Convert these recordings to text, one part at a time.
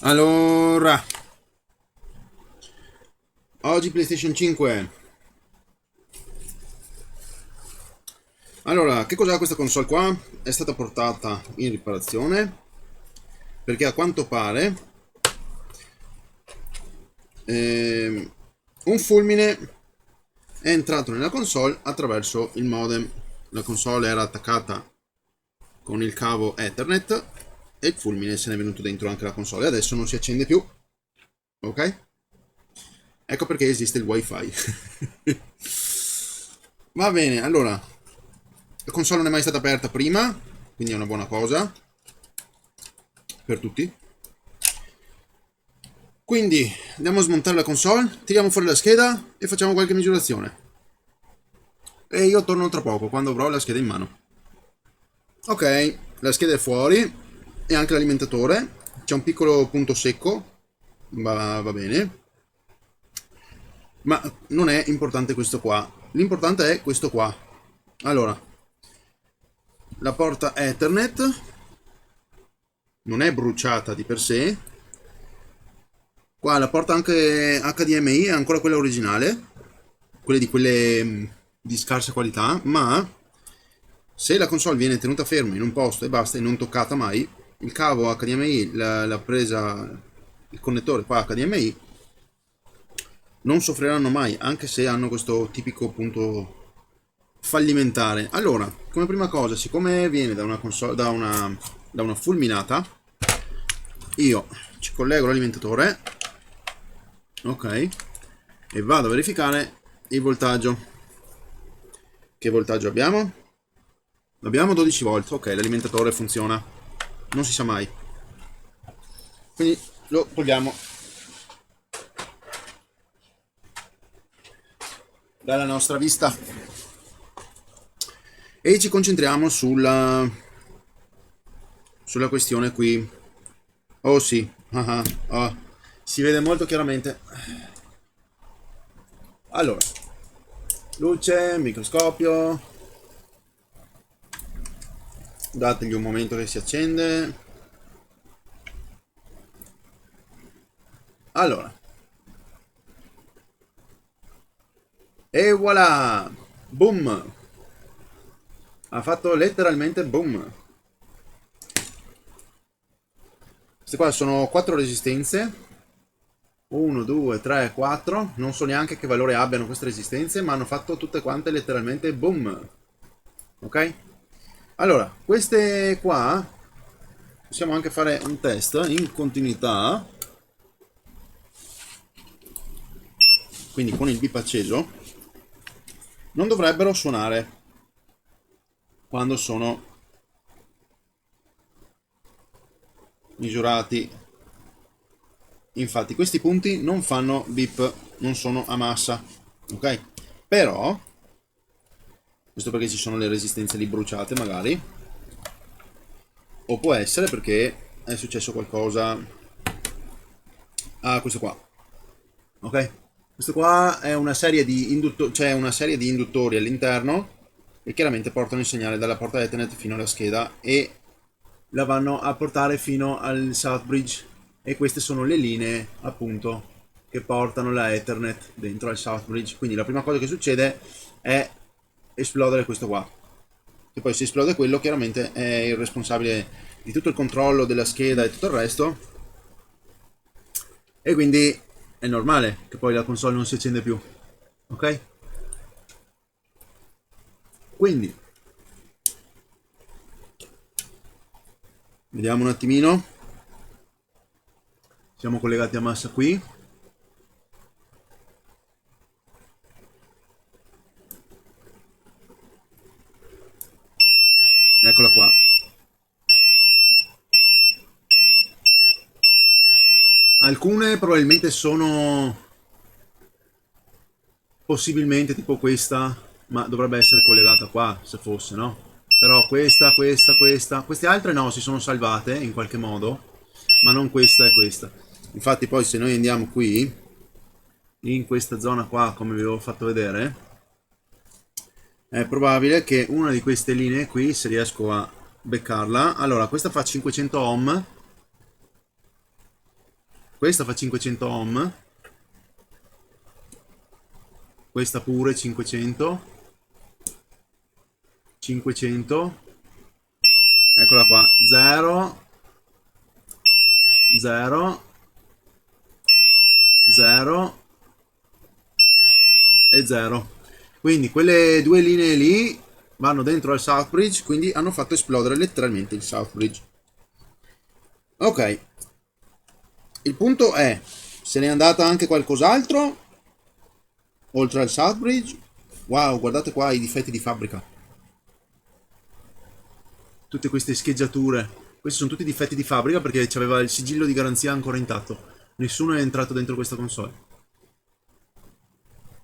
Allora, oggi PlayStation 5. Allora, che cos'è questa console qua? È stata portata in riparazione perché a quanto pare ehm, un fulmine è entrato nella console attraverso il modem. La console era attaccata con il cavo Ethernet e il fulmine se n'è venuto dentro anche la console. Adesso non si accende più, ok? Ecco perché esiste il wifi. Va bene, allora, la console non è mai stata aperta prima, quindi è una buona cosa per tutti. Quindi andiamo a smontare la console, tiriamo fuori la scheda e facciamo qualche misurazione. E io torno tra poco, quando avrò la scheda in mano. Ok, la scheda è fuori e anche l'alimentatore. C'è un piccolo punto secco, va bene. Ma non è importante questo qua. L'importante è questo qua. Allora, la porta Ethernet non è bruciata di per sé. Qua la porta anche HDMI è ancora quella originale, quelle di scarsa qualità, ma se la console viene tenuta ferma in un posto e basta e non toccata mai, il cavo HDMI, la presa, il connettore qua HDMI non soffriranno mai, anche se hanno questo tipico punto fallimentare. Allora, come prima cosa, siccome viene da una console, da una fulminata, io ci collego l'alimentatore, ok, e vado a verificare il voltaggio. Che voltaggio abbiamo? Abbiamo 12 volt, ok, l'alimentatore funziona, non si sa mai, quindi lo togliamo dalla nostra vista e ci concentriamo sulla questione qui. Oh sì, oh, si vede molto chiaramente. Allora, luce, microscopio, dategli un momento che si accende. Allora, e voilà, boom, ha fatto letteralmente boom. Queste qua sono 4 resistenze, 1, 2, 3, 4, non so neanche che valore abbiano queste resistenze, ma hanno fatto tutte quante letteralmente boom. Ok? Allora, queste qua possiamo anche fare un test in continuità, quindi con il bip acceso non dovrebbero suonare quando sono misurati. Infatti questi punti non fanno bip, non sono a massa, ok? Però, questo perché ci sono le resistenze lì bruciate magari, o può essere perché è successo qualcosa a questo qua, ok? Questo qua è una serie di c'è una serie di induttori all'interno che chiaramente portano il segnale dalla porta Ethernet fino alla scheda e la vanno a portare fino al South Bridge, e queste sono le linee appunto che portano la Ethernet dentro al South Bridge. Quindi la prima cosa che succede è esplodere questo qua, e poi se esplode quello chiaramente è il responsabile di tutto il controllo della scheda e tutto il resto, e quindi è normale che poi la console non si accende più, ok? Quindi vediamo un attimino, siamo collegati a massa qui. Eccola qua. Alcune probabilmente sono possibilmente tipo questa, ma dovrebbe essere collegata qua se fosse, no? Però queste altre no, si sono salvate in qualche modo, ma non questa e questa. Infatti poi se noi andiamo qui, in questa zona qua, come vi avevo fatto vedere, è probabile che una di queste linee qui, se riesco a beccarla, allora questa fa 500 ohm, questa fa 500 ohm, questa pure 500, 500, eccola qua, 0, 0, 0 e 0. Quindi quelle due linee lì vanno dentro al South Bridge, quindi hanno fatto esplodere letteralmente il South Bridge. Ok, il punto è, se n'è andata anche qualcos'altro oltre al South Bridge? Wow, guardate qua i difetti di fabbrica. Tutte queste scheggiature. Questi sono tutti difetti di fabbrica perché c'aveva il sigillo di garanzia ancora intatto. Nessuno è entrato dentro questa console.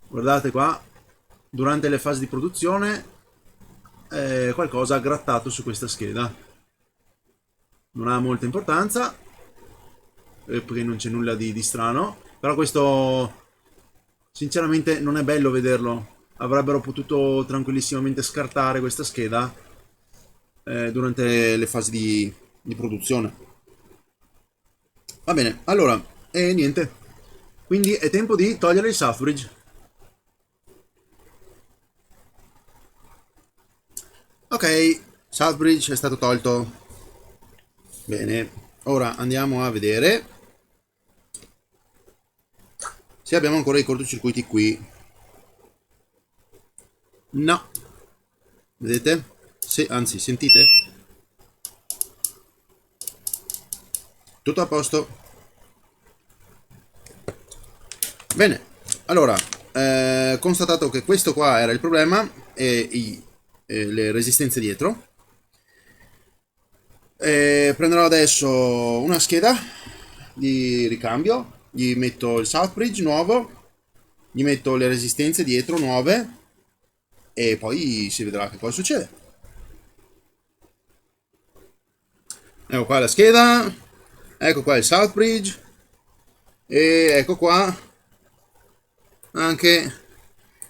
Guardate qua, durante le fasi di produzione qualcosa ha grattato su questa scheda. Non ha molta importanza, perché non c'è nulla di strano, però questo sinceramente non è bello vederlo. Avrebbero potuto tranquillissimamente scartare questa scheda durante le fasi di produzione. Va bene, allora, e niente. Quindi è tempo di togliere il Southbridge. Ok, Southbridge è stato tolto. Bene, ora andiamo a vedere se abbiamo ancora i cortocircuiti qui. No, vedete? Anzi, sentite? Tutto a posto. Bene, allora, constatato che questo qua era il problema e le resistenze dietro, prenderò adesso una scheda di ricambio, gli metto il Southbridge nuovo, gli metto le resistenze dietro nuove e poi si vedrà che cosa succede. Ecco qua la scheda, ecco qua il Southbridge e ecco qua anche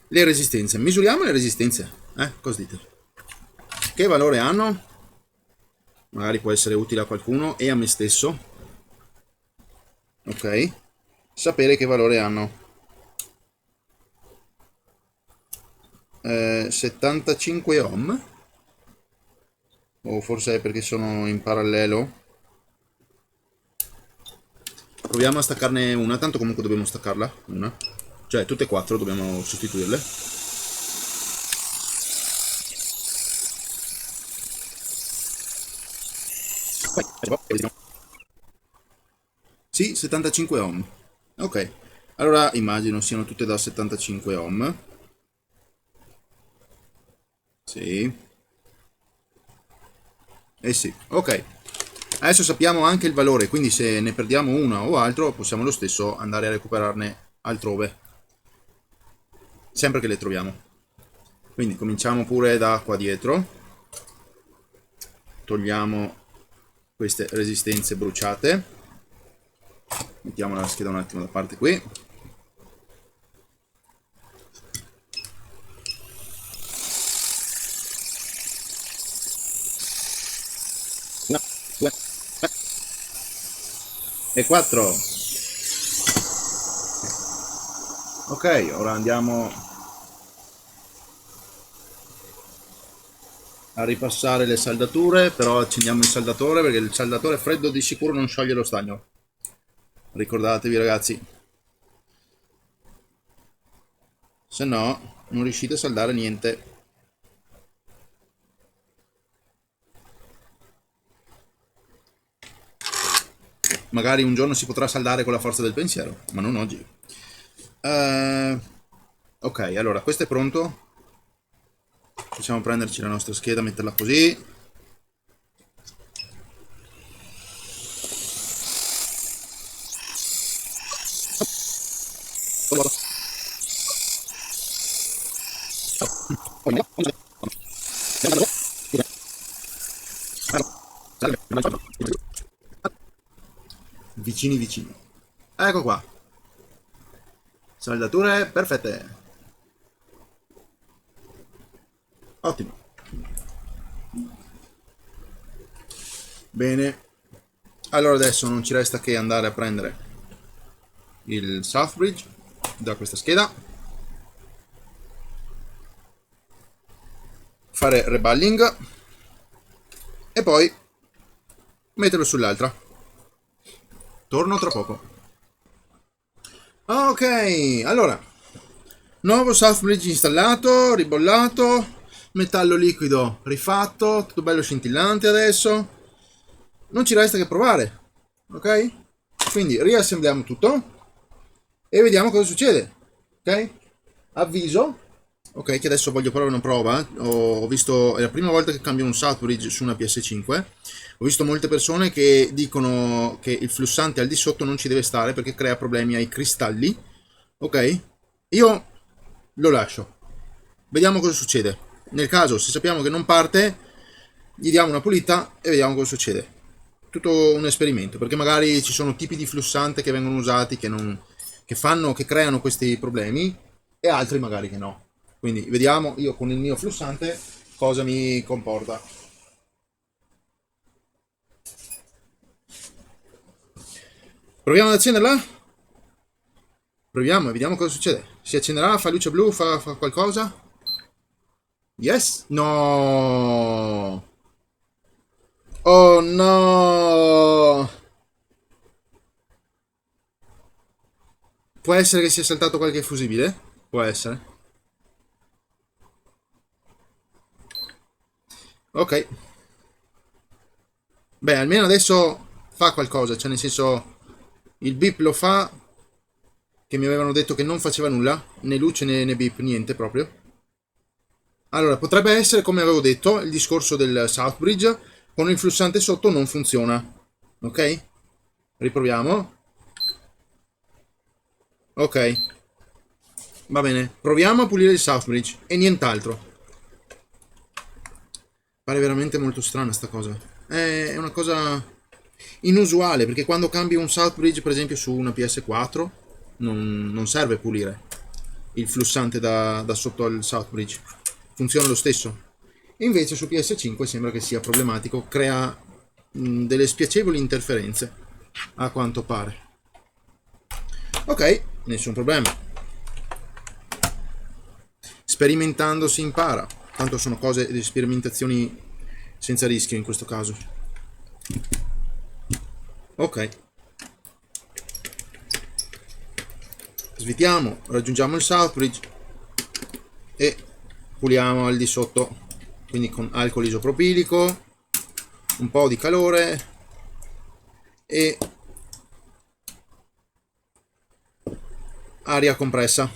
le resistenze. Misuriamo le resistenze, cosa dite? Che valore hanno? Magari può essere utile a qualcuno e a me stesso. Ok, sapere che valore hanno. 75 ohm, o forse è perché sono in parallelo. Proviamo a staccarne una, tanto comunque dobbiamo staccarla una, cioè tutte e quattro dobbiamo sostituirle. Sì, 75 ohm. Ok, allora immagino siano tutte da 75 ohm. Sì. Eh sì, ok. Adesso sappiamo anche il valore, quindi se ne perdiamo una o altro possiamo lo stesso andare a recuperarne altrove, sempre che le troviamo. Quindi cominciamo pure da qua dietro, togliamo queste resistenze bruciate, mettiamo la scheda un attimo da parte qui. Una, due, tre e 4. Ok, ora andiamo a ripassare le saldature, però accendiamo il saldatore perché il saldatore freddo di sicuro non scioglie lo stagno. Ricordatevi ragazzi, se no non riuscite a saldare niente. Magari un giorno si potrà saldare con la forza del pensiero, ma non oggi. Ok, allora questo è pronto. Possiamo prenderci la nostra scheda, metterla così. Vicini vicini. Ecco qua. Saldature perfette. Ottimo. Bene. Allora adesso non ci resta che andare a prendere il Southbridge da questa scheda, fare reballing e poi metterlo sull'altra. Torno tra poco. Ok, allora, nuovo Southbridge installato, ribollato, metallo liquido rifatto, tutto bello scintillante adesso. Non ci resta che provare, ok? Quindi riassembliamo tutto e vediamo cosa succede, ok? Avviso, ok, che adesso voglio provare una prova. Ho visto, è la prima volta che cambio un Southbridge su una PS5. Ho visto molte persone che dicono che il flussante al di sotto non ci deve stare perché crea problemi ai cristalli, ok? Io lo lascio, vediamo cosa succede. Nel caso, se sappiamo che non parte, gli diamo una pulita e vediamo cosa succede. Tutto un esperimento, perché magari ci sono tipi di flussante che vengono usati che creano questi problemi e altri magari che no. Quindi vediamo io con il mio flussante cosa mi comporta. Proviamo ad accenderla? Proviamo e vediamo cosa succede. Si accenderà, fa luce blu, fa qualcosa? Yes? No! Oh no! Può essere che sia saltato qualche fusibile? Può essere. Ok. Beh, almeno adesso fa qualcosa, cioè nel senso il beep lo fa, che mi avevano detto che non faceva nulla, né luce né beep, niente proprio. Allora, potrebbe essere, come avevo detto, il discorso del Southbridge, con il flussante sotto non funziona. Ok? Riproviamo. Ok, va bene. Proviamo a pulire il Southbridge e nient'altro. Pare veramente molto strana sta cosa. È una cosa inusuale, perché quando cambi un Southbridge, per esempio su una PS4, non serve pulire il flussante da sotto al Southbridge. Funziona lo stesso. E invece su PS5 sembra che sia problematico, crea delle spiacevoli interferenze, a quanto pare. Ok, nessun problema. Sperimentando si impara. Tanto sono cose di sperimentazioni senza rischio in questo caso. Ok. Svitiamo, raggiungiamo il Southbridge e puliamo al di sotto. Quindi con alcol isopropilico, un po' di calore e aria compressa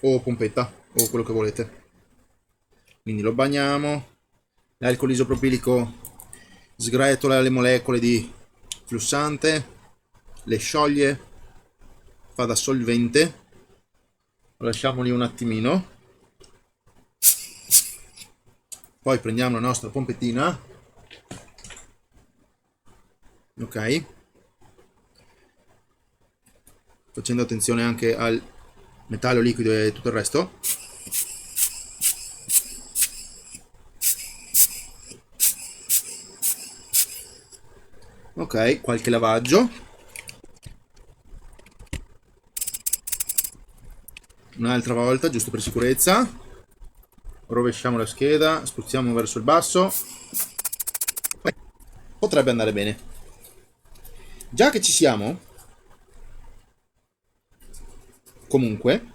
o pompetta o quello che volete. Quindi lo bagniamo, l'alcol isopropilico sgretola le molecole di flussante, le scioglie, fa da solvente, lasciamoli un attimino, poi prendiamo la nostra pompettina, ok, facendo attenzione anche al metallo liquido e tutto il resto. Ok, qualche lavaggio, un'altra volta giusto per sicurezza, rovesciamo la scheda, spuzziamo verso il basso, potrebbe andare bene. Già che ci siamo, comunque,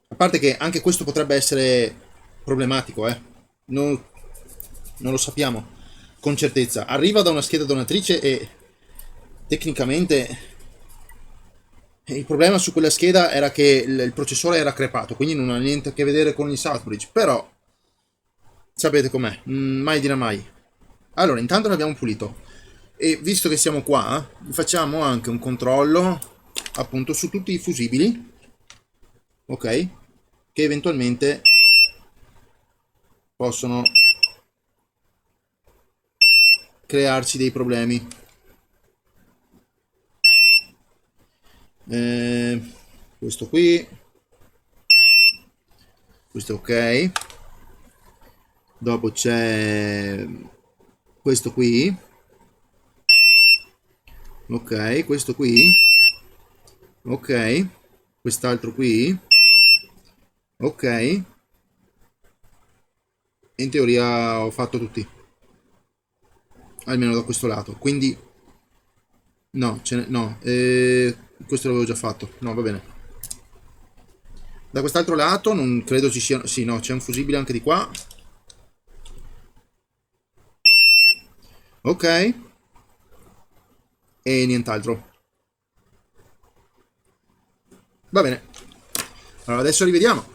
a parte che anche questo potrebbe essere problematico, non, non lo sappiamo con certezza. Arriva da una scheda donatrice e tecnicamente il problema su quella scheda era che il processore era crepato, quindi non ha niente a che vedere con il Southbridge, però sapete com'è, mai dirà mai. Allora, intanto l'abbiamo pulito e visto che siamo qua, facciamo anche un controllo appunto su tutti i fusibili, ok? Che eventualmente possono crearci dei problemi. Eh, questo qui, questo è ok. Dopo c'è questo qui, Ok, questo qui. Ok, quest'altro qui. Ok, in teoria ho fatto tutti, almeno da questo lato. Quindi, no, no, questo l'avevo già fatto. No, va bene. Da quest'altro lato non credo ci sia... Sì, no, c'è un fusibile anche di qua. Ok, e nient'altro. Va bene. Allora, adesso rivediamo.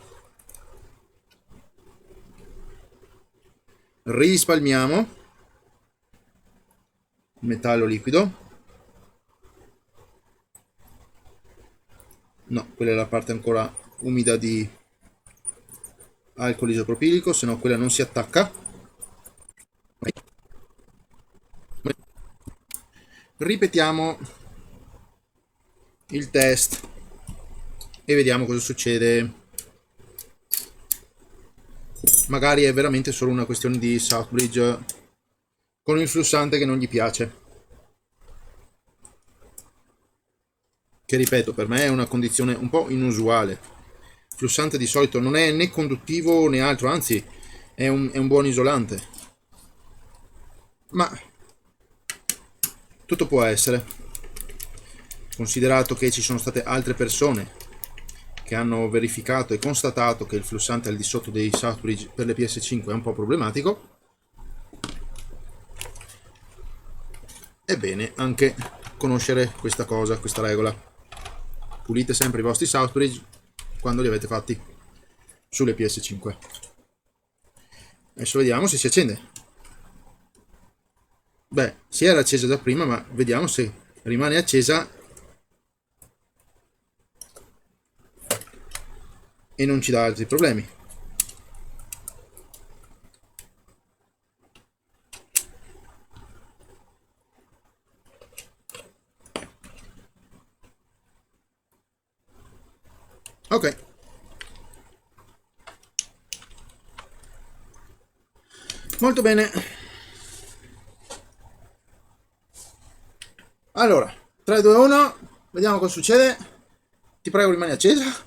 Rispalmiamo. Metallo liquido. No, quella è la parte ancora umida di alcol isopropilico, se no quella non si attacca. Ripetiamo il test e vediamo cosa succede. Magari è veramente solo una questione di Southbridge con il flussante che non gli piace. Che ripeto, per me è una condizione un po' inusuale. Il flussante di solito non è né conduttivo né altro, anzi è un buon isolante. Ma tutto può essere, considerato che ci sono state altre persone che hanno verificato e constatato che il flussante al di sotto dei Southbridge per le PS5 è un po' problematico. È bene anche conoscere questa cosa, questa regola. Pulite sempre i vostri Southbridge quando li avete fatti sulle PS5. Adesso vediamo se si accende. Beh, si era accesa da prima, ma vediamo se rimane accesa e non ci dà altri problemi. Ok. Molto bene. Allora, 3, 2, 1. Vediamo cosa succede. Ti prego, rimani accesa.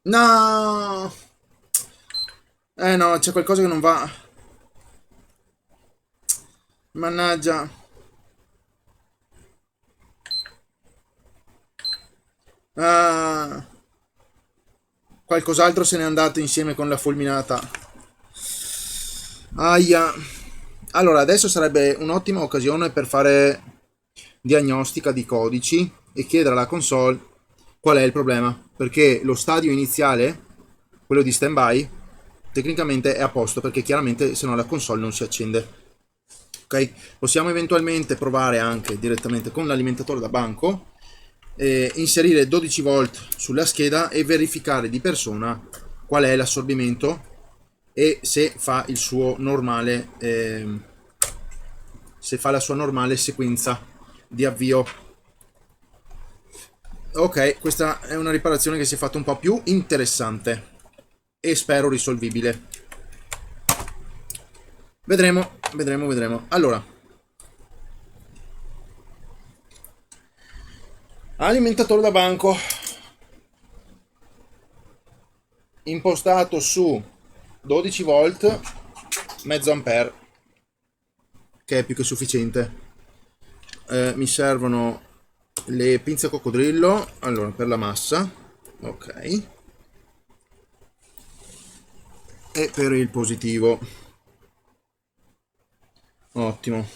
No! No, c'è qualcosa che non va. Mannaggia. Ah, qualcos'altro se n'è andato insieme con la fulminata. Aia. Allora, adesso sarebbe un'ottima occasione per fare diagnostica di codici e chiedere alla console qual è il problema. Perché lo stadio iniziale, quello di standby, tecnicamente è a posto perché chiaramente se no la console non si accende. Ok? Possiamo eventualmente provare anche direttamente con l'alimentatore da banco, inserire 12 volt sulla scheda e verificare di persona qual è l'assorbimento e se fa il suo normale se fa la sua normale sequenza di avvio. Ok, questa è una riparazione che si è fatta un po' più interessante e spero risolvibile. Vedremo, vedremo, vedremo. Allora, alimentatore da banco impostato su 12 volt, mezzo ampere, che è più che sufficiente. Mi servono le pinze a coccodrillo, allora per la massa, ok, e per il positivo, ottimo.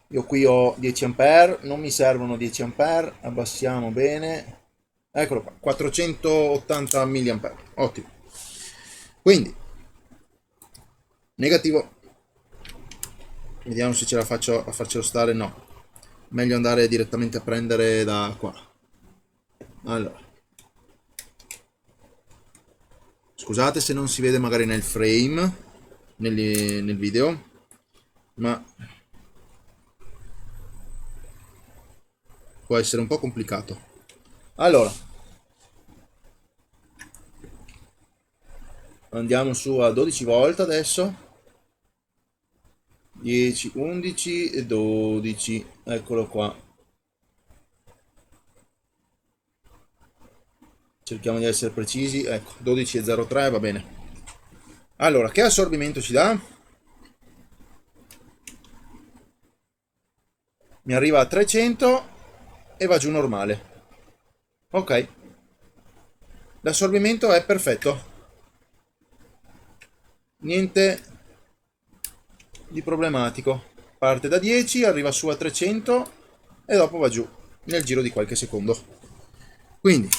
Io qui ho 10 ampere, non mi servono 10 ampere, abbassiamo bene, eccolo qua, 480 mA, ottimo. Quindi negativo, vediamo se ce la faccio a farcelo stare. No, meglio andare direttamente a prendere da qua. Allora, scusate se non si vede magari nel frame, nel video, ma può essere un po' complicato. Allora, andiamo su a 12 volt adesso. 10, 11 e 12, eccolo qua. Cerchiamo di essere precisi, ecco, 12,03 va bene. Allora, che assorbimento ci dà? Mi arriva a 300 e va giù normale. Ok, l'assorbimento è perfetto, niente di problematico. Parte da 10, arriva su a 300 e dopo va giù nel giro di qualche secondo. Quindi,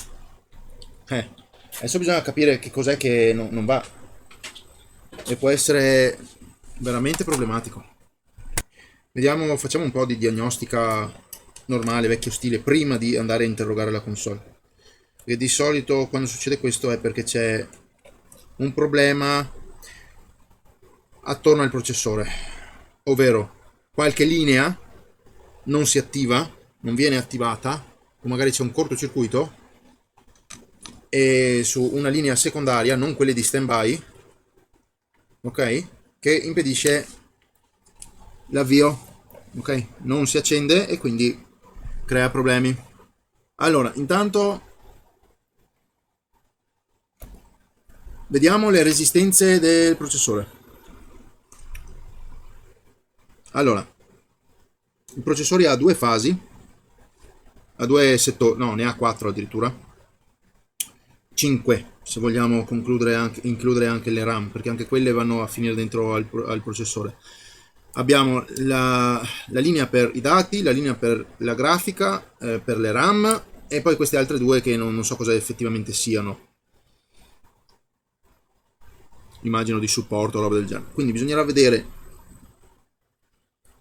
adesso bisogna capire che cos'è che non va e può essere veramente problematico. Vediamo, facciamo un po' di diagnostica normale, vecchio stile, prima di andare a interrogare la console. Perché di solito quando succede questo è perché c'è un problema attorno al processore, ovvero qualche linea non si attiva, non viene attivata, o magari c'è un cortocircuito e su una linea secondaria, non quelle di standby, ok? Che impedisce l'avvio, ok? Non si accende e quindi crea problemi. Allora, intanto vediamo le resistenze del processore. Allora, il processore ha due fasi, ha due settori, no, ne ha quattro addirittura, 5 se vogliamo includere anche le RAM, perché anche quelle vanno a finire dentro al processore. Abbiamo la linea per i dati, la linea per la grafica, per le RAM e poi queste altre due che non so cosa effettivamente siano. Immagino di supporto o roba del genere. Quindi bisognerà vedere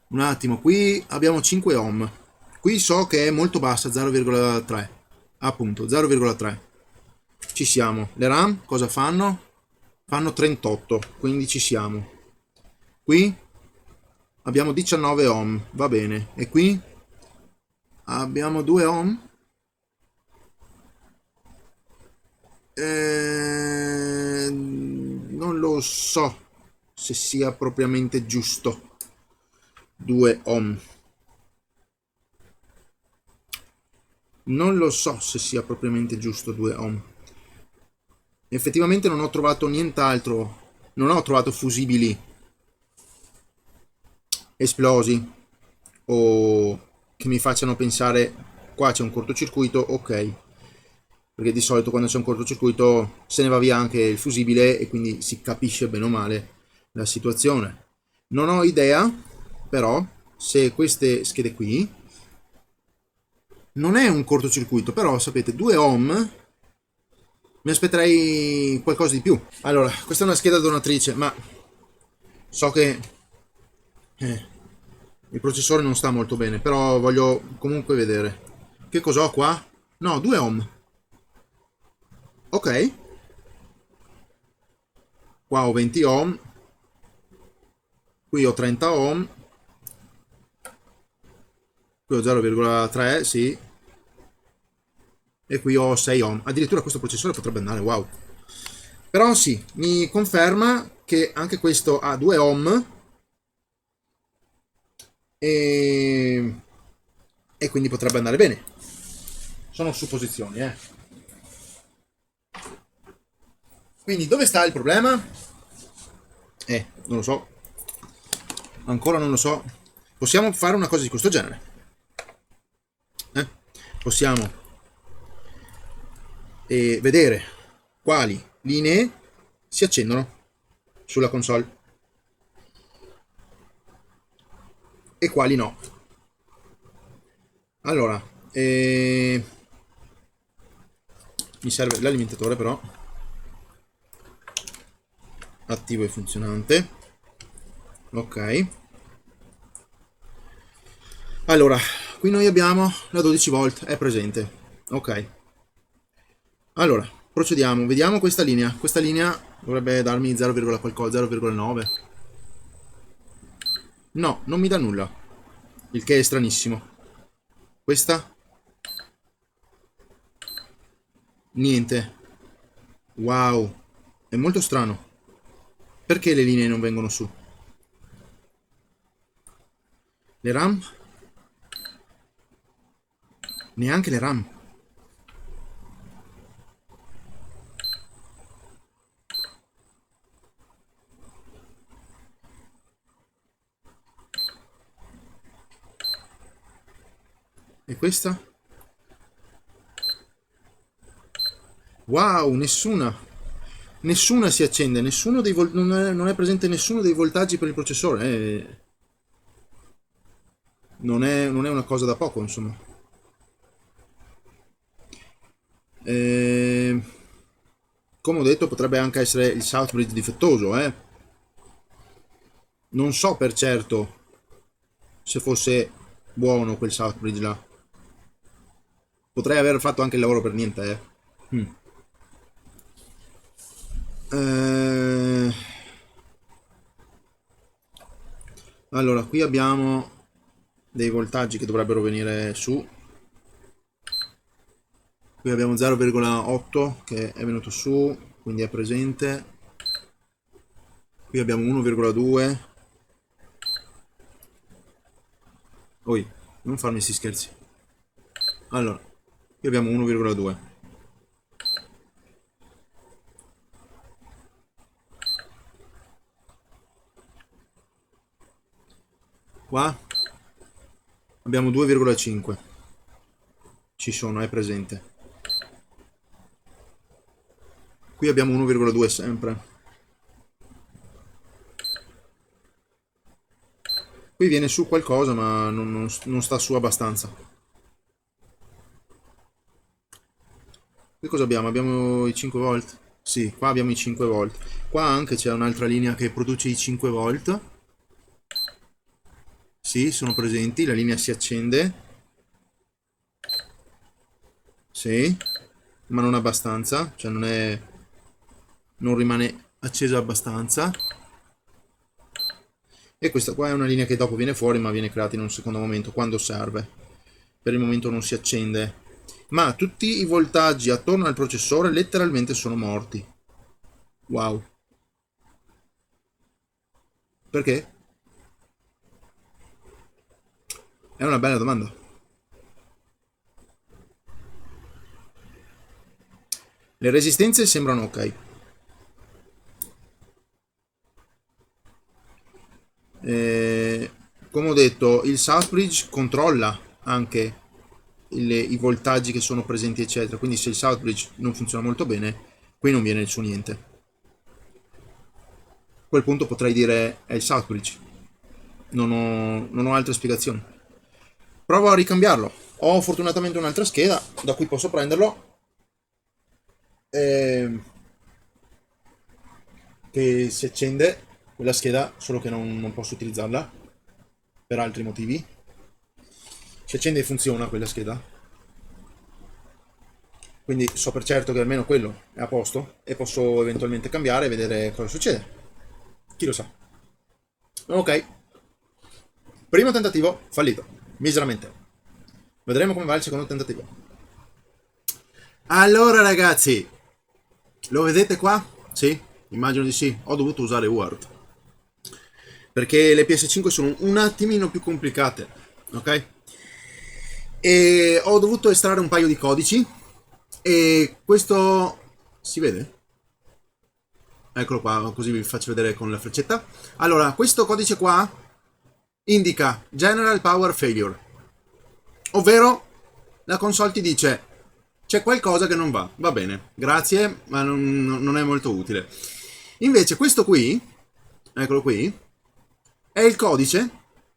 un attimo. Qui abbiamo 5 ohm. Qui so che è molto bassa, 0,3. Appunto, 0,3. Ci siamo. Le RAM cosa fanno? Fanno 38, quindi ci siamo. Qui abbiamo 19 ohm, va bene. E qui abbiamo 2 ohm. Non lo so se sia propriamente giusto. 2 ohm. Non lo so se sia propriamente giusto 2 ohm. Effettivamente non ho trovato nient'altro. Non ho trovato fusibili esplosi o che mi facciano pensare qua c'è un cortocircuito, ok. Perché di solito quando c'è un cortocircuito se ne va via anche il fusibile e quindi si capisce bene o male la situazione. Non ho idea però se queste schede qui non è un cortocircuito, però sapete 2 ohm mi aspetterei qualcosa di più. Allora, questa è una scheda donatrice, ma so che il processore non sta molto bene, però voglio comunque vedere. Che cosa ho qua? No, 2 ohm. Ok. Qua ho 20 ohm. Qui ho 30 ohm. Qui ho 0,3, sì. E qui ho 6 ohm. Addirittura questo processore potrebbe andare, wow. Però sì, mi conferma che anche questo ha 2 ohm. E... e quindi potrebbe andare bene. Sono supposizioni, eh. Quindi dove sta il problema? Non lo so. Ancora non lo so. Possiamo fare una cosa di questo genere. Possiamo vedere quali linee si accendono sulla console e quali no. Allora, mi serve l'alimentatore però attivo e funzionante. Ok. Allora, qui noi abbiamo la 12 volt, è presente. Ok. Allora, procediamo, vediamo questa linea. Questa linea dovrebbe darmi 0, qualcosa, 0,9. No, non mi dà nulla, il che è stranissimo. Questa? Niente. Wow, è molto strano. Perché le linee non vengono su? Le RAM? Neanche le RAM. E questa? Wow, nessuna. Nessuna si accende, nessuno dei non è presente nessuno dei voltaggi per il processore. Non è una cosa da poco, insomma. Eh, come ho detto, potrebbe anche essere il Southbridge difettoso, eh. Non so per certo se fosse buono quel Southbridge là. Potrei aver fatto anche il lavoro per niente, eh. Mm. Eh, allora, qui abbiamo dei voltaggi che dovrebbero venire su. Qui abbiamo 0,8 che è venuto su, quindi è presente. Qui abbiamo 1,2. Oi, non farmi questi scherzi. Allora, qui abbiamo 1,2. Qua abbiamo 2,5. Ci sono, è presente. Qui abbiamo 1,2 sempre. Qui viene su qualcosa, ma non sta su abbastanza. Qui cosa abbiamo? Abbiamo i 5 volt? Sì, qua abbiamo i 5 volt. Qua anche c'è un'altra linea che produce i 5 volt. Sì, sono presenti, la linea si accende. Sì, ma non abbastanza, cioè non rimane accesa abbastanza. E questa qua è una linea che dopo viene fuori, ma viene creata in un secondo momento, quando serve. Per il momento non si accende. Ma tutti i voltaggi attorno al processore letteralmente sono morti. Wow. Perché? È una bella domanda. Le resistenze sembrano ok. Eh, come ho detto, il Southbridge controlla anche i voltaggi che sono presenti, eccetera. Quindi se il Southbridge non funziona molto bene, qui non viene su niente. A quel punto potrei dire è il Southbridge. Non ho altre spiegazioni. Provo a ricambiarlo. Ho fortunatamente un'altra scheda da cui posso prenderlo. eh, che si accende quella scheda, solo che non posso utilizzarla per altri motivi. Si accende e funziona quella scheda, quindi so per certo che almeno quello è a posto e posso eventualmente cambiare e vedere cosa succede. Chi lo sa. Ok, primo tentativo fallito, miseramente. Vedremo come va il secondo tentativo. Allora ragazzi, lo vedete qua? Sì, immagino di sì. Ho dovuto usare Word perché le PS5 sono un attimino più complicate, ok? E ho dovuto estrarre un paio di codici e questo si vede? Eccolo qua, così vi faccio vedere con la freccetta. Allora, questo codice qua indica General Power Failure, ovvero la console ti dice c'è qualcosa che non va. Va bene, grazie, ma non è molto utile. Invece questo qui, eccolo qui, è il codice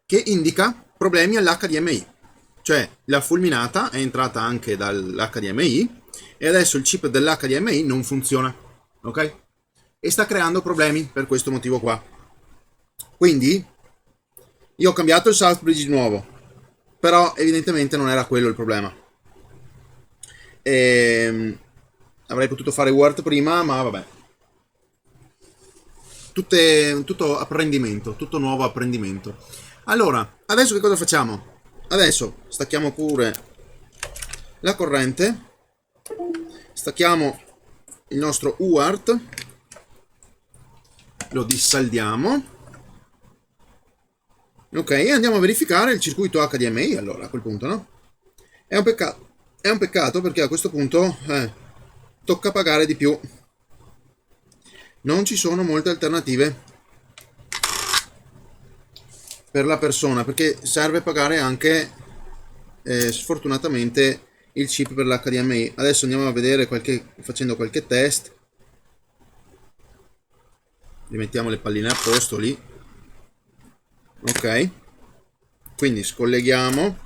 che indica problemi all'HDMI. Cioè la fulminata è entrata anche dall'HDMI e adesso il chip dell'HDMI non funziona, ok? E sta creando problemi per questo motivo qua. Quindi io ho cambiato il Southbridge di nuovo, però evidentemente non era quello il problema. Avrei potuto fare Word prima, ma vabbè. Tutto apprendimento, tutto nuovo apprendimento. Allora, adesso che cosa facciamo? Adesso stacchiamo pure la corrente, stacchiamo il nostro UART, lo dissaldiamo, Ok, e andiamo a verificare il circuito HDMI allora a quel punto, no? È un peccato perché a questo punto tocca pagare di più. Non ci sono molte alternative per la persona perché serve pagare anche sfortunatamente il chip per l'HDMI. Adesso andiamo a vedere facendo qualche test. Rimettiamo le palline a posto lì. Ok, quindi scolleghiamo.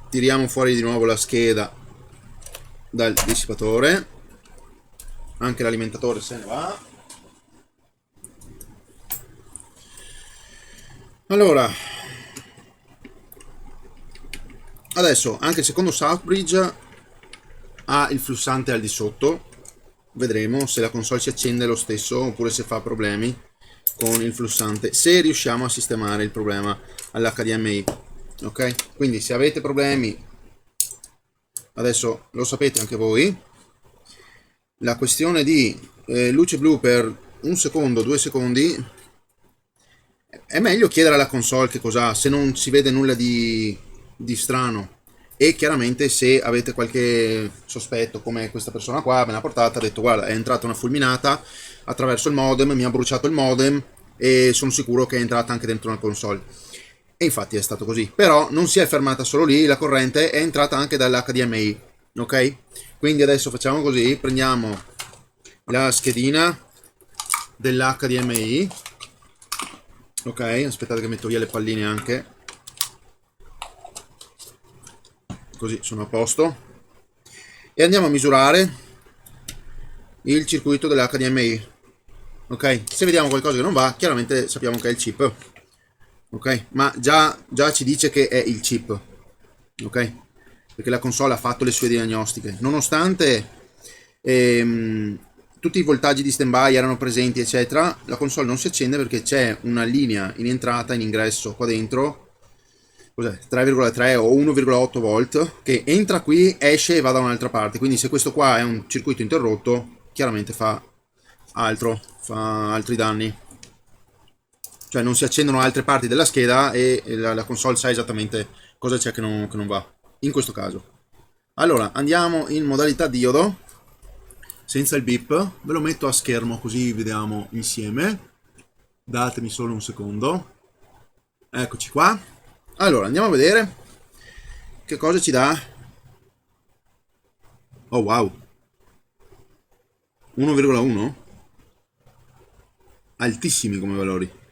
Tiriamo fuori di nuovo la scheda dal dissipatore. Anche l'alimentatore se ne va. Allora, adesso anche il secondo Southbridge ha il flussante al di sotto. Vedremo se la console si accende lo stesso oppure se fa problemi con il flussante, se riusciamo a sistemare il problema all'HDMI. Ok, quindi se avete problemi, adesso lo sapete anche voi, la questione di luce blu per un secondo, 2 secondi, è meglio chiedere alla console che cos'ha, se non si vede nulla di strano. E chiaramente se avete qualche sospetto, come questa persona qua me l'ha portata, ha detto guarda è entrata una fulminata attraverso il modem, mi ha bruciato il modem e sono sicuro che è entrata anche dentro una console. E infatti è stato così, però non si è fermata solo lì, la corrente è entrata anche dall'HDMI, ok? Quindi adesso facciamo così, prendiamo la schedina dell'HDMI, ok? Aspettate che metto via le palline anche, così sono a posto, e andiamo a misurare il circuito dell'HDMI. Ok, se vediamo qualcosa che non va, chiaramente sappiamo che è il chip. Ok, ma già ci dice che è il chip. Ok, perché la console ha fatto le sue diagnostiche, nonostante tutti i voltaggi di standby erano presenti eccetera, la console non si accende perché c'è una linea in entrata in ingresso qua dentro, cos'è, 3,3 o 1,8 volt, che entra qui, esce e va da un'altra parte. Quindi se questo qua è un circuito interrotto, chiaramente fa altri danni. Cioè non si accendono altre parti della scheda e la console sa esattamente cosa c'è che non va. In questo caso. Allora, andiamo in modalità diodo, senza il beep. Ve lo metto a schermo così vediamo insieme. Datemi solo un secondo. Eccoci qua. Allora, andiamo a vedere che cosa ci dà. Oh wow, 1,1? Altissimi come valori.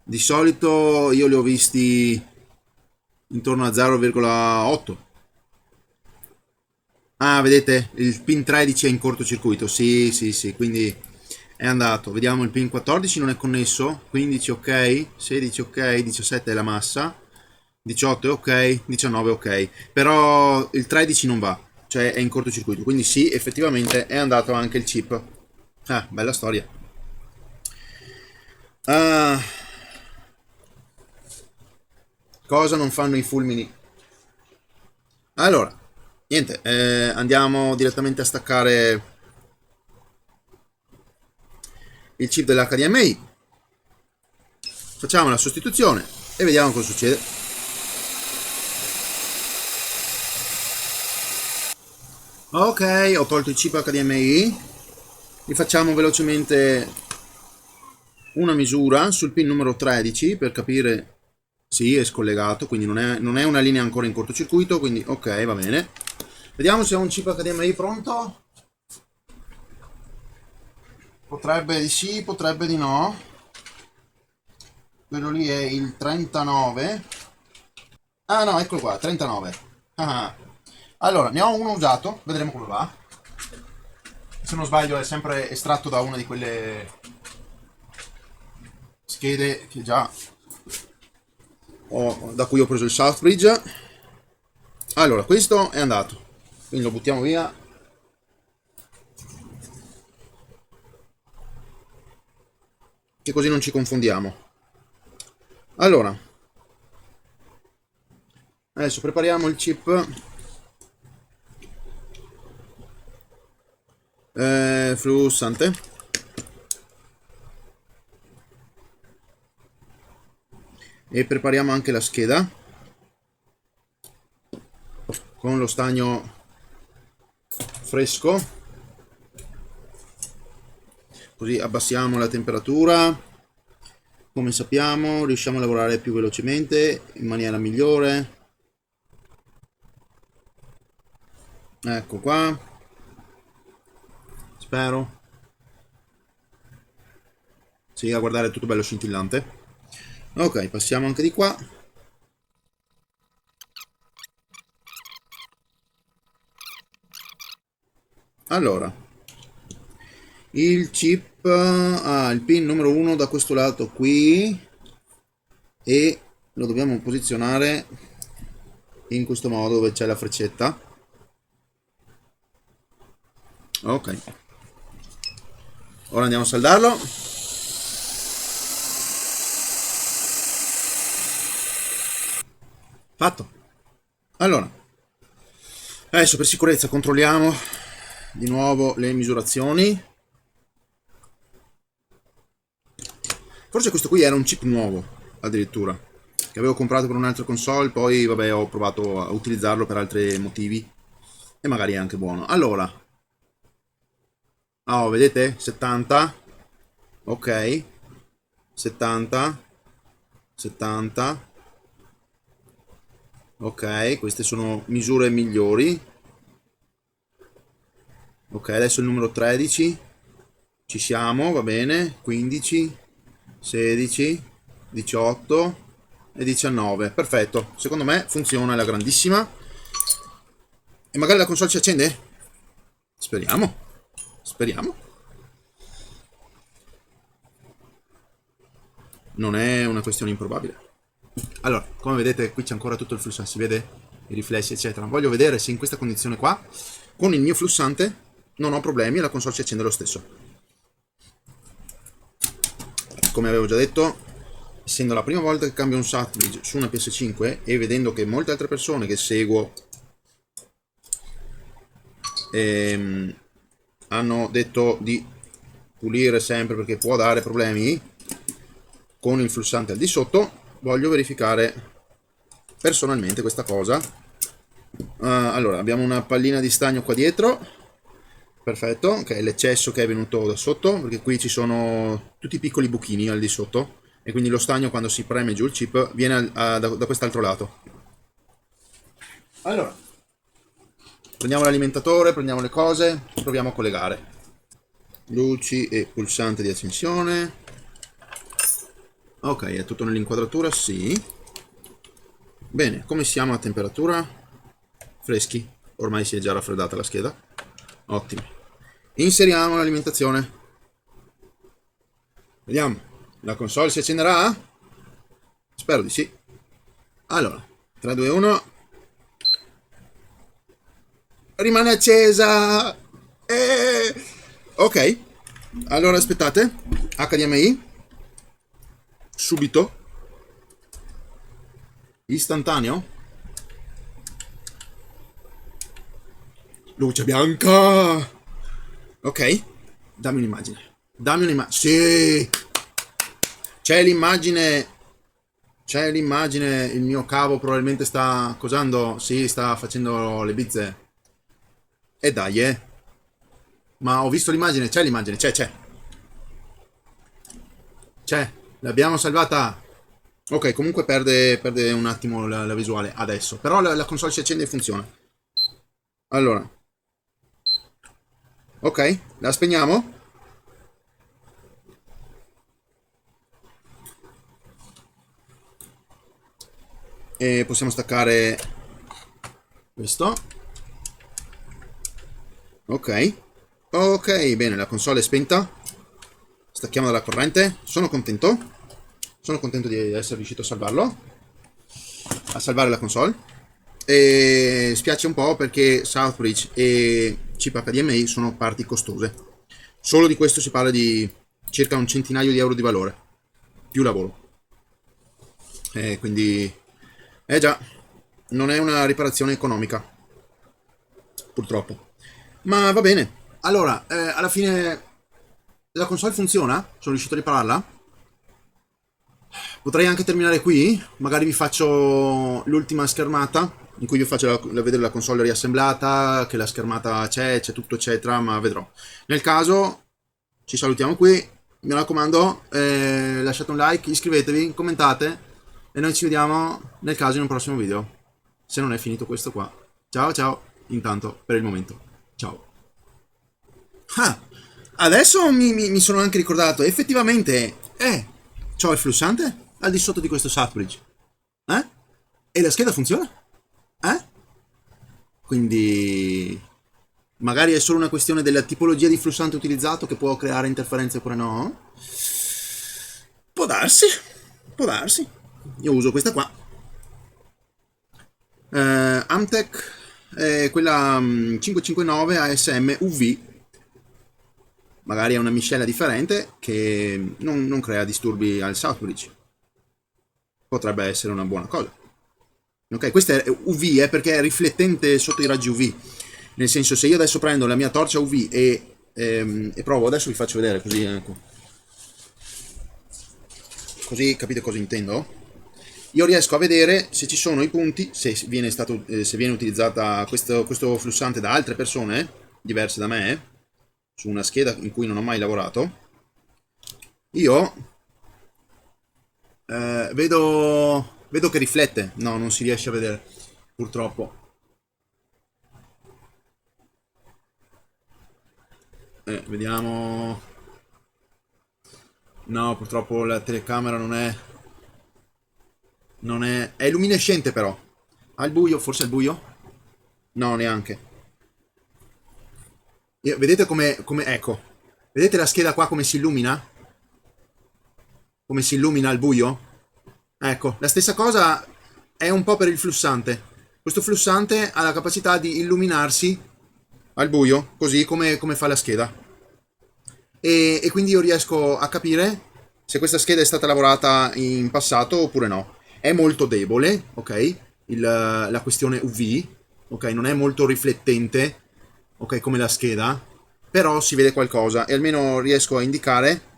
Di solito io li ho visti intorno a 0,8. Ah, vedete? Il pin 13 è in cortocircuito. Sì, sì, sì, quindi è andato. Vediamo il pin 14 non è connesso, 15 ok, 16 ok, 17 è la massa, 18 è ok, 19 è ok. Però il 13 non va, cioè è in cortocircuito. Quindi sì, effettivamente è andato anche il chip. Ah, bella storia. Ah, cosa non fanno i fulmini? Allora, niente, andiamo direttamente a staccare il chip dell'HDMI, facciamo la sostituzione e vediamo cosa succede. Ok, ho tolto il chip HDMI, rifacciamo velocemente una misura sul pin numero 13 per capire. Sì, è scollegato, quindi non è una linea ancora in cortocircuito, quindi ok, va bene. Vediamo se ho un chip HDMI pronto. Potrebbe di sì, potrebbe di no. Quello lì è il 39. Ah no, eccolo qua, 39. Ah. Allora, ne ho uno usato, vedremo come va. Se non sbaglio è sempre estratto da una di quelle schede che già da cui ho preso il Southbridge. Allora, questo è andato, quindi lo buttiamo via. Che così non ci confondiamo. Allora, adesso prepariamo il chip Flussante. E prepariamo anche la scheda con lo stagno fresco, così abbassiamo la temperatura. Come sappiamo, riusciamo a lavorare più velocemente, in maniera migliore. Ecco qua, spero. Sì, a guardare tutto bello scintillante. Ok, passiamo anche di qua. Allora, il chip ha il pin numero 1 da questo lato qui e lo dobbiamo posizionare in questo modo dove c'è la freccetta. Ok, ora andiamo a saldarlo. Fatto. Allora, adesso per sicurezza controlliamo di nuovo le misurazioni. Forse questo qui era un chip nuovo, addirittura, che avevo comprato per un'altra console, poi vabbè ho provato a utilizzarlo per altri motivi e magari è anche buono. Allora, oh, vedete? 70, ok, 70, 70, ok, queste sono misure migliori. Ok, adesso il numero 13, ci siamo, va bene, 15, 16, 18 e 19, perfetto, secondo me funziona alla grandissima. E magari la console si accende? Speriamo, speriamo. Non è una questione improbabile. Allora, come vedete qui c'è ancora tutto il flussante, si vede i riflessi eccetera. Voglio vedere se in questa condizione qua, con il mio flussante, non ho problemi e la console si accende lo stesso. Come avevo già detto, essendo la prima volta che cambio un Southbridge su una PS5 e vedendo che molte altre persone che seguo hanno detto di pulire sempre perché può dare problemi con il flussante al di sotto, voglio verificare personalmente questa cosa. Allora, abbiamo una pallina di stagno qua dietro, perfetto, che è l'eccesso che è venuto da sotto, perché qui ci sono tutti i piccoli buchini al di sotto e quindi lo stagno quando si preme giù il chip viene da quest'altro lato. Allora, prendiamo l'alimentatore, prendiamo le cose, proviamo a collegare. Luci e pulsante di accensione. Ok, è tutto nell'inquadratura, sì. Bene, come siamo a temperatura? Freschi. Ormai si è già raffreddata la scheda. Ottimo. Inseriamo l'alimentazione. Vediamo. La console si accenderà? Spero di sì. Allora, 3, 2, 1. Rimane accesa! Ok. Allora aspettate. HDMI. Subito. Istantaneo. Luce bianca. Ok. Dammi un'immagine. Dammi un'immagine. Sì. C'è l'immagine. C'è l'immagine. Il mio cavo probabilmente sta cosando. Sì, sta facendo le bizze. E dai, eh. Ma ho visto l'immagine. C'è l'immagine. C'è. C'è. L'abbiamo salvata. Ok, comunque perde un attimo la visuale adesso. Però la console si accende e funziona. Allora. Ok, la spegniamo. E possiamo staccare questo. Ok. Ok, bene, la console è spenta. Stacchiamo dalla corrente. Sono contento. Sono contento di essere riuscito a salvarlo. A salvare la console. E spiace un po' perché Southbridge e chip HDMI sono parti costose. Solo di questo si parla di circa un centinaio di euro di valore. Più lavoro. Quindi... già, non è una riparazione economica. Purtroppo. Ma va bene. Allora, alla fine la console funziona, sono riuscito a ripararla. Potrei anche terminare qui, magari vi faccio l'ultima schermata in cui vi faccio vedere la console riassemblata, che la schermata c'è tutto eccetera, ma vedrò. Nel caso ci salutiamo qui, mi raccomando, lasciate un like, iscrivetevi, commentate e noi ci vediamo nel caso in un prossimo video, se non è finito questo qua. Ciao ciao, intanto per il momento, ciao. Ah, adesso mi sono anche ricordato, effettivamente, c'ho il flussante al di sotto di questo Southbridge. Eh? E la scheda funziona? Eh? Quindi magari è solo una questione della tipologia di flussante utilizzato che può creare interferenze oppure no? Può darsi, può darsi. Io uso questa qua. Amtech, quella 559 ASM UV. Magari è una miscela differente che non crea disturbi al Southbridge. Potrebbe essere una buona cosa. Ok, questa è UV, perché è riflettente sotto i raggi UV. Nel senso, se io adesso prendo la mia torcia UV e provo, adesso vi faccio vedere così, ecco. Così capite cosa intendo? Io riesco a vedere se ci sono i punti, se viene utilizzata questo flussante da altre persone, diverse da me, su una scheda in cui non ho mai lavorato. Io vedo che riflette. No, non si riesce a vedere, purtroppo. Vediamo. No, purtroppo la telecamera è luminescente però. Al buio, forse al buio? No, neanche. Vedete ecco. Vedete la scheda qua come si illumina? Come si illumina al buio? Ecco, la stessa cosa è un po' per il flussante. Questo flussante ha la capacità di illuminarsi al buio, così come fa la scheda. E quindi io riesco a capire se questa scheda è stata lavorata in passato oppure no. È molto debole, ok? La questione UV, ok? Non è molto riflettente, ok? Come la scheda, però si vede qualcosa e almeno riesco a indicare.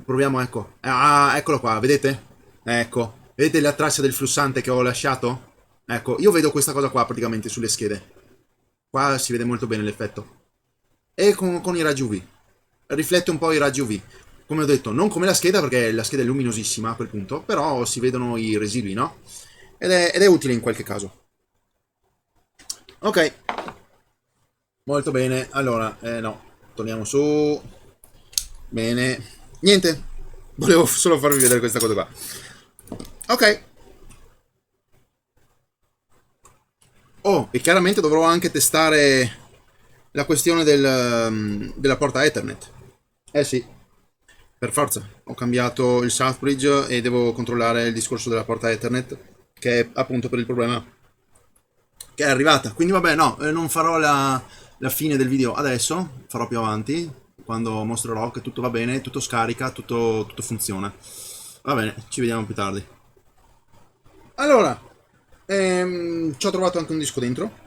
Proviamo, ecco. Ah, eccolo qua, vedete? Ecco, vedete la traccia del flussante che ho lasciato? Ecco, io vedo questa cosa qua praticamente sulle schede. Qua si vede molto bene l'effetto. E con i raggi UV. Riflette un po' i raggi UV. Come ho detto, non come la scheda, perché la scheda è luminosissima a quel punto, però si vedono i residui, no? Ed è utile in qualche caso. Ok. Molto bene. Allora, no. Torniamo su. Bene. Niente. Volevo solo farvi vedere questa cosa qua. Ok. Oh, e chiaramente dovrò anche testare la questione della porta Ethernet. Eh sì, per forza. Ho cambiato il Southbridge e devo controllare il discorso della porta Ethernet, che è appunto per il problema che è arrivata. Quindi vabbè, no, non farò la fine del video adesso, farò più avanti, quando mostrerò che tutto va bene, tutto scarica, tutto funziona. Va bene, ci vediamo più tardi. Allora, ci ho trovato anche un disco dentro,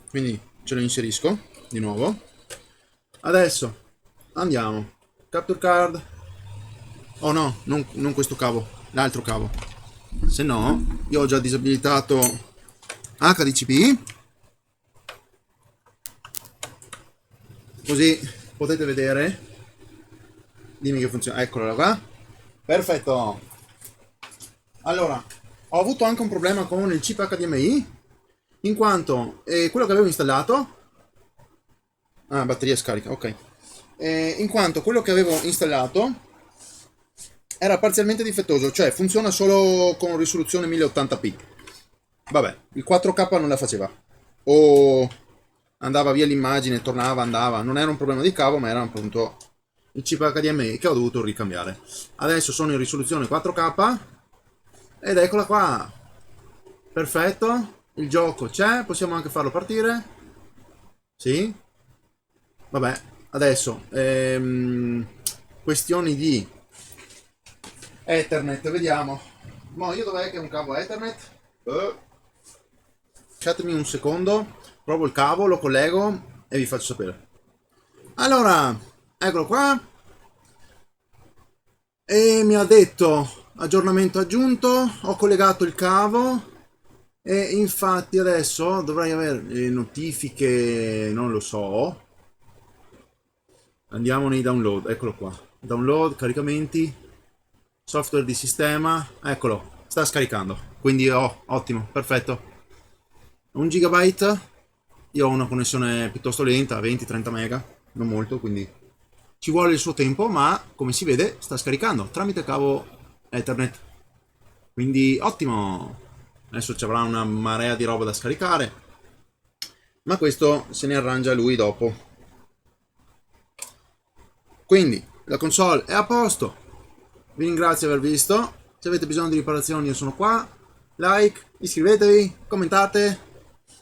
quindi ce lo inserisco di nuovo. Adesso andiamo. Capture card. Oh no, non questo cavo, l'altro cavo. Se no, io ho già disabilitato HDCP. Così potete vedere. Dimmi che funziona. Eccolo qua. Perfetto. Allora, ho avuto anche un problema con il chip HDMI, in quanto quello che avevo installato. Ah, batteria scarica, ok. In quanto quello che avevo installato era parzialmente difettoso, cioè funziona solo con risoluzione 1080p. Vabbè, il 4K non la faceva. O andava via l'immagine, tornava, andava. Non era un problema di cavo, ma era appunto il chip HDMI che ho dovuto ricambiare. Adesso sono in risoluzione 4K ed eccola qua. Perfetto. Il gioco c'è, possiamo anche farlo partire. Sì. Vabbè, adesso questioni di Ethernet, vediamo. Ma io dov'è che è un cavo Ethernet? Lasciatemi un secondo, provo il cavo, lo collego e vi faccio sapere. Allora, eccolo qua. E mi ha detto aggiornamento aggiunto, ho collegato il cavo e infatti adesso dovrei avere le notifiche, non lo so. Andiamo nei download, eccolo qua. Download, caricamenti, software di sistema, eccolo, sta scaricando. Quindi ottimo, perfetto. 1 gigabyte, io ho una connessione piuttosto lenta, 20-30 mega, non molto, quindi ci vuole il suo tempo, ma come si vede sta scaricando tramite cavo Ethernet. Quindi ottimo. Adesso ci avrà una marea di roba da scaricare, ma questo se ne arrangia lui dopo. Quindi la console è a posto. Vi ringrazio di aver visto. Se avete bisogno di riparazioni io sono qua. Like, iscrivetevi, commentate.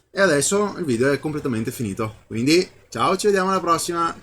E adesso il video è completamente finito. Quindi ciao, ci vediamo alla prossima.